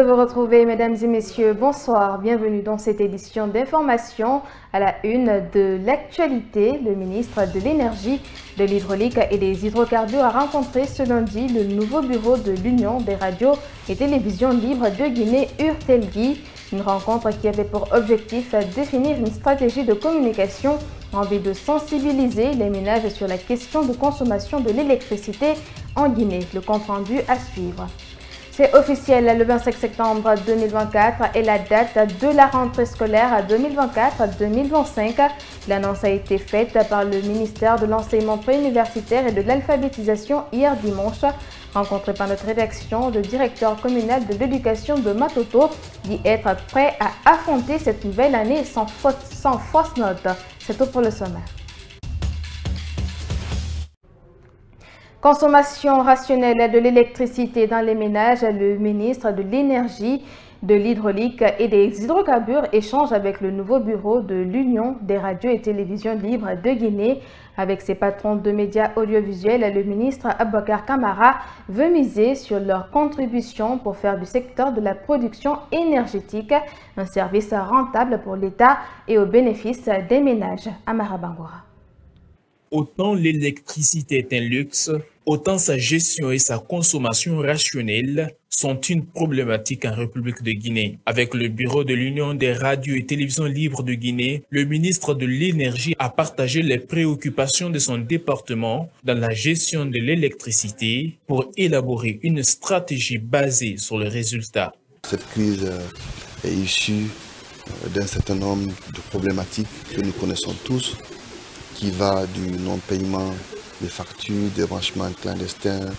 vous retrouver, mesdames et messieurs. Bonsoir, bienvenue dans cette édition d'information. À la une de l'actualité, le ministre de l'Énergie, de l'Hydraulique et des Hydrocarbures a rencontré ce lundi le nouveau bureau de l'Union des radios et télévisions libres de Guinée, URTELGUI. Une rencontre qui avait pour objectif de définir une stratégie de communication en vue de sensibiliser les ménages sur la question de consommation de l'électricité en Guinée. Le compte-rendu à suivre. C'est officiel, le 25 septembre 2024 est la date de la rentrée scolaire 2024-2025. L'annonce a été faite par le ministère de l'Enseignement préuniversitaire et de l'Alphabétisation hier dimanche. Rencontré par notre rédaction, le directeur communal de l'éducation de Matoto dit être prêt à affronter cette nouvelle année sans fausse note. C'est tout pour le sommaire. Consommation rationnelle de l'électricité dans les ménages, le ministre de l'Énergie, de l'Hydraulique et des Hydrocarbures échange avec le nouveau bureau de l'Union des radios et télévisions libres de Guinée. Avec ses patrons de médias audiovisuels, le ministre Aboubacar Camara veut miser sur leur contribution pour faire du secteur de la production énergétique un service rentable pour l'État et au bénéfice des ménages. Amara Bangoura. Autant l'électricité est un luxe, autant sa gestion et sa consommation rationnelle sont une problématique en République de Guinée. Avec le bureau de l'Union des radios et télévisions libres de Guinée, le ministre de l'Énergie a partagé les préoccupations de son département dans la gestion de l'électricité pour élaborer une stratégie basée sur les résultats. Cette crise est issue d'un certain nombre de problématiques que nous connaissons tous, qui va du non-paiement des factures, des branchements clandestins,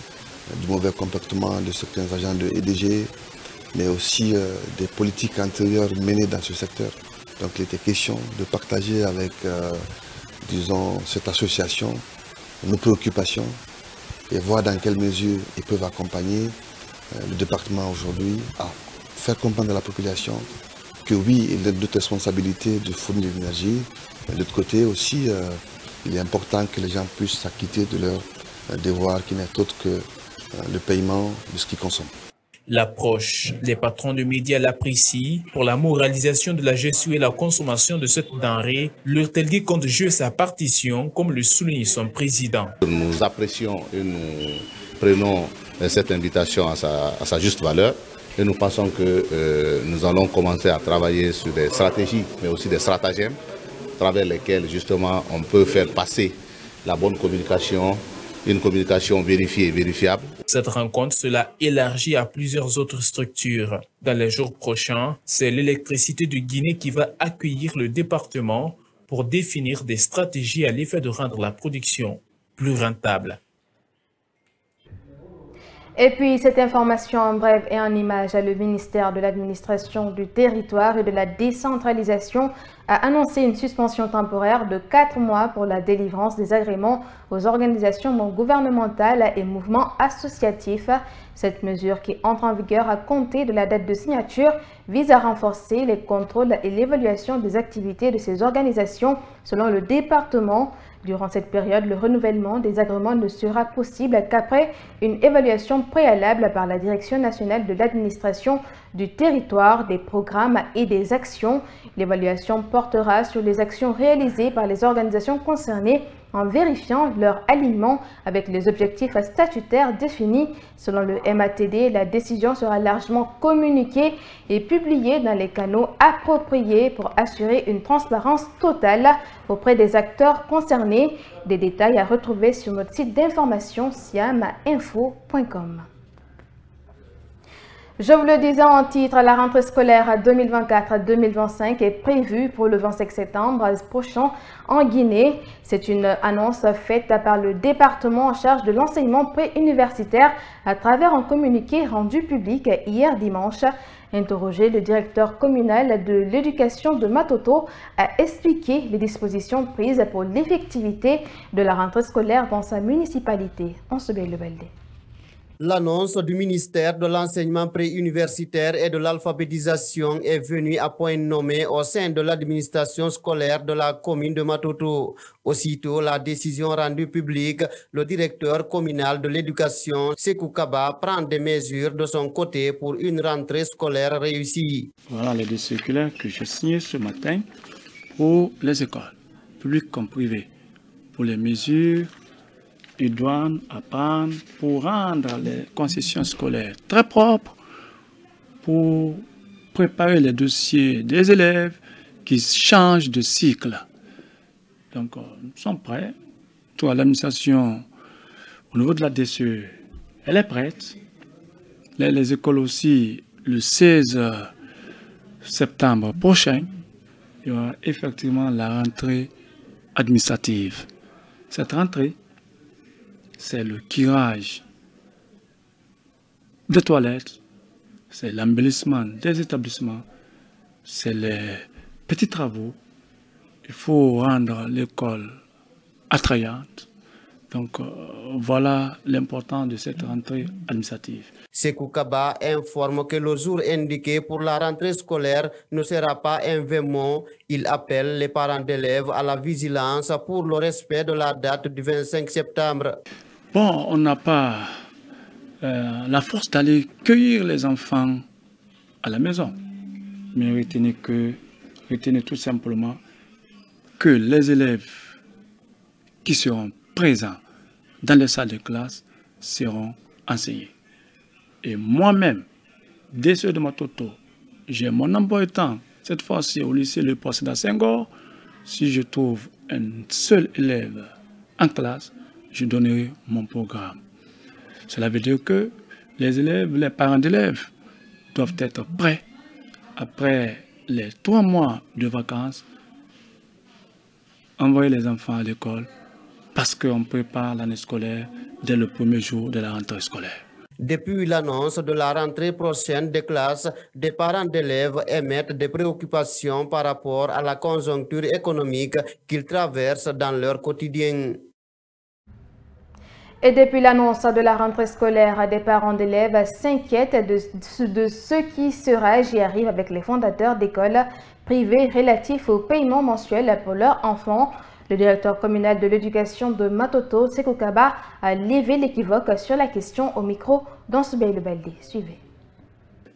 du mauvais comportement de certains agents de EDG, mais aussi des politiques antérieures menées dans ce secteur. Donc il était question de partager avec, disons, cette association nos préoccupations et voir dans quelle mesure ils peuvent accompagner le département aujourd'hui à faire comprendre à la population que oui, il y a d'autres responsabilités de fournir de l'énergie, mais de l'autre côté aussi, il est important que les gens puissent s'acquitter de leur devoir qui n'est autre que le paiement de ce qu'ils consomment. L'approche des patrons de médias l'apprécient. Pour la moralisation de la gestion et la consommation de cette denrée, l'URTELGUI compte jouer sa partition, comme le souligne son président. Nous apprécions et nous prenons cette invitation à sa juste valeur. Et nous pensons que nous allons commencer à travailler sur des stratégies, mais aussi des stratagèmes, à travers lesquels justement on peut faire passer la bonne communication, une communication vérifiée et vérifiable. Cette rencontre sera élargie à plusieurs autres structures. Dans les jours prochains, c'est l'électricité de Guinée qui va accueillir le département pour définir des stratégies à l'effet de rendre la production plus rentable. Et puis, cette information en bref et en image, le ministère de l'Administration du Territoire et de la Décentralisation a annoncé une suspension temporaire de 4 mois pour la délivrance des agréments aux organisations non gouvernementales et mouvements associatifs. Cette mesure, qui entre en vigueur à compter de la date de signature, vise à renforcer les contrôles et l'évaluation des activités de ces organisations selon le département. Durant cette période, le renouvellement des agréments ne sera possible qu'après une évaluation préalable par la Direction nationale de l'administration du territoire, des programmes et des actions. L'évaluation portera sur les actions réalisées par les organisations concernées en vérifiant leur alignement avec les objectifs statutaires définis. Selon le MATD, la décision sera largement communiquée et publiée dans les canaux appropriés pour assurer une transparence totale auprès des acteurs concernés. Des détails à retrouver sur notre site d'information siaminfo.com. Je vous le disais en titre, la rentrée scolaire 2024-2025 est prévue pour le 25 septembre prochain en Guinée. C'est une annonce faite par le département en charge de l'enseignement préuniversitaire à travers un communiqué rendu public hier dimanche. Interrogé, le directeur communal de l'éducation de Matoto a expliqué les dispositions prises pour l'effectivité de la rentrée scolaire dans sa municipalité. On se met le balde. L'annonce du ministère de l'enseignement préuniversitaire et de l'alphabétisation est venue à point nommé au sein de l'administration scolaire de la commune de Matoto. Aussitôt la décision rendue publique, le directeur communal de l'éducation, Sekou Kaba, prend des mesures de son côté pour une rentrée scolaire réussie. Voilà les deux circulaires que j'ai signés ce matin pour les écoles, publiques comme privées, pour les mesures idoines à prendre pour rendre les concessions scolaires très propres, pour préparer les dossiers des élèves qui changent de cycle. Donc, nous sommes prêts. Toi, l'administration, au niveau de la DCE, elle est prête. Les écoles aussi, le 16 septembre prochain, il y aura effectivement la rentrée administrative. Cette rentrée, c'est le curage des toilettes, c'est l'embellissement des établissements, c'est les petits travaux. Il faut rendre l'école attrayante. Donc voilà l'importance de cette rentrée administrative. Sekou Kaba informe que le jour indiqué pour la rentrée scolaire ne sera pas un vain mot. Il appelle les parents d'élèves à la vigilance pour le respect de la date du 25 septembre. Bon, on n'a pas la force d'aller cueillir les enfants à la maison, mais retenez tout simplement que les élèves qui seront présents dans les salles de classe seront enseignés. Et moi-même, dès ceux de Matoto, j'ai mon emploi du temps, cette fois-ci au lycée Le Poste à Senghor. Si je trouve un seul élève en classe, je donnerai mon programme. Cela veut dire que les élèves, les parents d'élèves doivent être prêts après les 3 mois de vacances, envoyer les enfants à l'école parce qu'on prépare l'année scolaire dès le premier jour de la rentrée scolaire. Depuis l'annonce de la rentrée prochaine des classes, des parents d'élèves émettent des préoccupations par rapport à la conjoncture économique qu'ils traversent dans leur quotidien. Et depuis l'annonce de la rentrée scolaire, des parents d'élèves s'inquiètent de ce qui sera et arrive avec les fondateurs d'écoles privées relatifs au paiement mensuel pour leurs enfants. Le directeur communal de l'éducation de Matoto, Sekou Kaba, a levé l'équivoque sur la question au micro d'Ansoubeï Baldé. Suivez.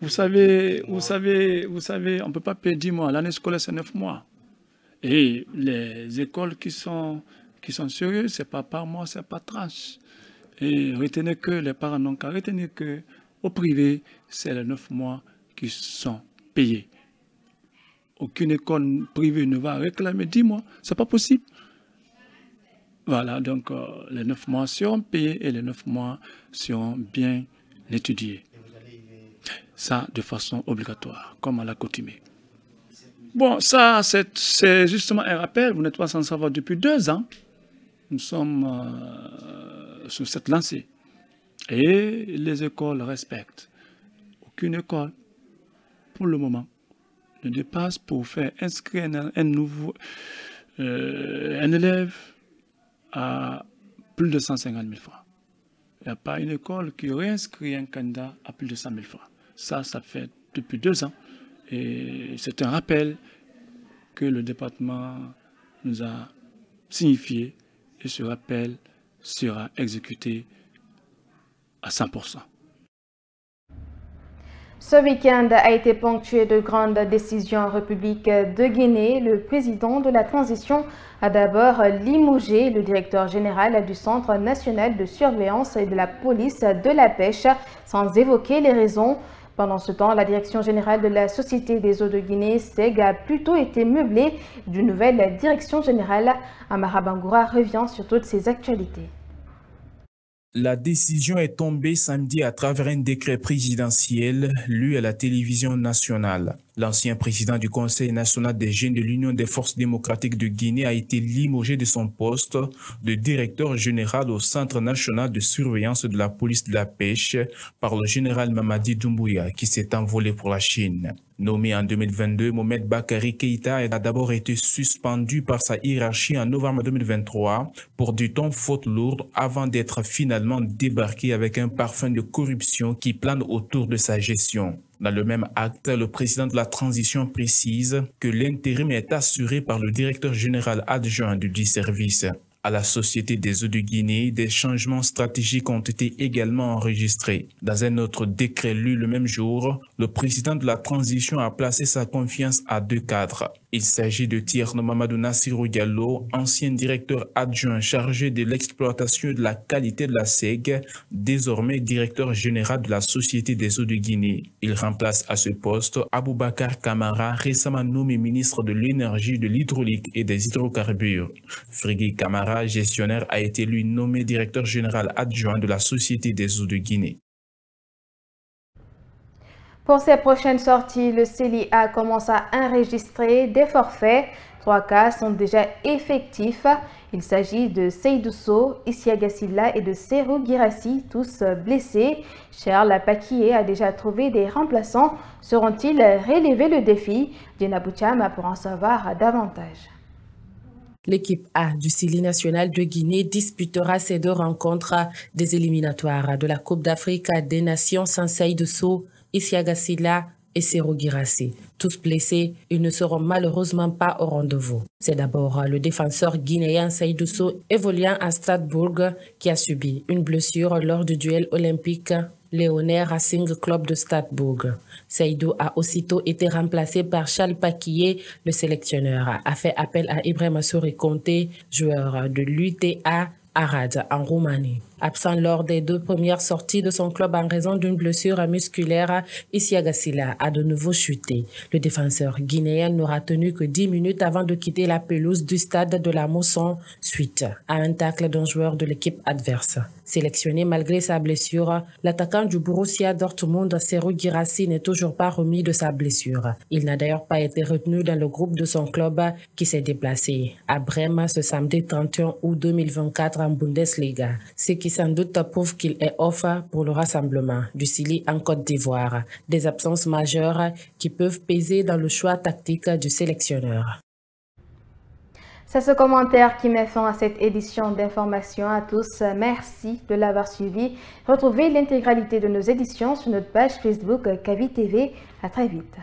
Vous savez, on ne peut pas payer 10 mois. L'année scolaire, c'est 9 mois. Et les écoles qui sont sérieuses, ce n'est pas par mois, c'est par tranche. Et retenez que les parents n'ont qu'à retenir qu'au privé, c'est les 9 mois qui sont payés. Aucune école privée ne va réclamer 10 mois, ce n'est pas possible. Voilà, donc les 9 mois seront payés et les 9 mois seront bien étudiés. Ça, de façon obligatoire, comme à l'accoutumée. Bon, ça, c'est justement un rappel. Vous n'êtes pas sans savoir depuis 2 ans. Nous sommes sur cette lancée. Et les écoles respectent. Aucune école, pour le moment, ne dépasse pour faire inscrire un élève à plus de 150 000 francs. Il n'y a pas une école qui réinscrit un candidat à plus de 100 000 francs. Ça fait depuis 2 ans. Et c'est un rappel que le département nous a signifié. Et ce rappel sera exécuté à 100%. Ce week-end a été ponctué de grandes décisions en République de Guinée. Le président de la transition a d'abord limogé le directeur général du Centre national de surveillance et de la police de la pêche, sans évoquer les raisons. Pendant ce temps, la direction générale de la Société des eaux de Guinée, SEG, a plutôt été meublée d'une nouvelle direction générale. Amara Bangoura revient sur toutes ces actualités. La décision est tombée samedi à travers un décret présidentiel lu à la télévision nationale. L'ancien président du Conseil national des jeunes de l'Union des forces démocratiques de Guinée a été limogé de son poste de directeur général au Centre national de surveillance de la police de la pêche par le général Mamadi Doumbouya qui s'est envolé pour la Chine. Nommé en 2022, Mohamed Bakary Keïta a d'abord été suspendu par sa hiérarchie en novembre 2023 pour du ton faute lourde avant d'être finalement débarqué avec un parfum de corruption qui plane autour de sa gestion. Dans le même acte, le président de la transition précise que l'intérim est assuré par le directeur général adjoint du service. À la Société des eaux de Guinée, des changements stratégiques ont été également enregistrés. Dans un autre décret lu le même jour, le président de la transition a placé sa confiance à 2 cadres. Il s'agit de Tierno Mamadou Nassirou Diallo, ancien directeur adjoint chargé de l'exploitation et de la qualité de la SEG, désormais directeur général de la Société des eaux de Guinée. Il remplace à ce poste Aboubakar Kamara, récemment nommé ministre de l'énergie, de l'hydraulique et des hydrocarbures. Frigui Kamara, gestionnaire, a été lui nommé directeur général adjoint de la Société des eaux de Guinée. Pour ses prochaines sorties, le CELIA commence à enregistrer des forfaits. 3 cas sont déjà effectifs. Il s'agit de Seydou Sow, Isiaga Sylla et de Serou Girassi, tous blessés. Charles Paquié a déjà trouvé des remplaçants. Seront-ils relever le défi? Diana Bouchama pour en savoir davantage. L'équipe A du CELI national de Guinée disputera ces 2 rencontres des éliminatoires de la Coupe d'Afrique des Nations sans Seydou Sow, Isiaga Sylla et Serou Girassi. Tous blessés, ils ne seront malheureusement pas au rendez-vous. C'est d'abord le défenseur guinéen Seydou Sow, évoluant à Strasbourg, qui a subi une blessure lors du duel olympique Léonais Racing Club de Strasbourg. Seydou a aussitôt été remplacé par Charles Paquié. Le sélectionneur a fait appel à Ibrahima Souri Conté, joueur de l'UTA Arad en Roumanie. Absent lors des 2 premières sorties de son club en raison d'une blessure musculaire, Isiaga Sylla a de nouveau chuté. Le défenseur guinéen n'aura tenu que 10 minutes avant de quitter la pelouse du stade de la Mosson suite à un tacle d'un joueur de l'équipe adverse. Sélectionné malgré sa blessure, l'attaquant du Borussia Dortmund, Serou Girassi, n'est toujours pas remis de sa blessure. Il n'a d'ailleurs pas été retenu dans le groupe de son club qui s'est déplacé à Brême ce samedi 31 août 2024 en Bundesliga. Ce qui sans doute prouve qu'il est off pour le rassemblement du CELI en Côte d'Ivoire. Des absences majeures qui peuvent peser dans le choix tactique du sélectionneur. C'est ce commentaire qui met fin à cette édition d'information. À tous, merci de l'avoir suivi. Retrouvez l'intégralité de nos éditions sur notre page Facebook Kavi TV. À très vite.